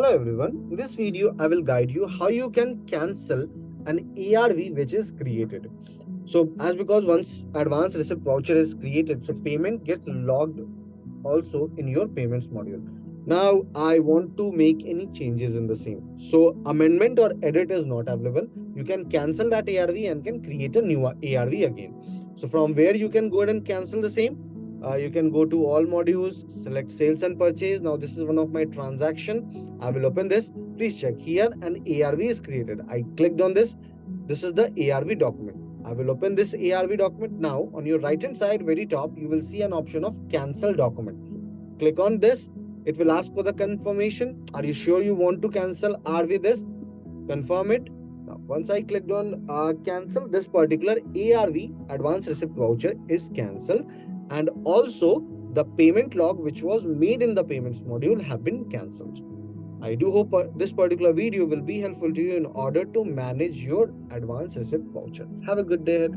Hello everyone, in this video I will guide you how you can cancel an ARV which is created. So as because once advance receipt voucher is created, so payment gets logged also in your payments module. Now I want to make any changes in the same. So amendment or edit is not available. You can cancel that ARV and can create a new ARV again. So from where you can go ahead and cancel the same, you can go to all modules, select sales and purchase. Now this is one of my transaction. I will open this. Please check here an ARV is created. I clicked on this. This is the ARV document. I will open this ARV document now. On your right hand side, very top, you will see an option of cancel document. Click on this. It will ask for the confirmation. Are you sure you want to cancel RV this? Confirm it. Now, once I clicked on cancel, this particular ARV advance receipt voucher is cancelled, and also the payment log which was made in the payments module have been cancelled. I do hope this particular video will be helpful to you in order to manage your advance receipt voucher. Have a good day ahead.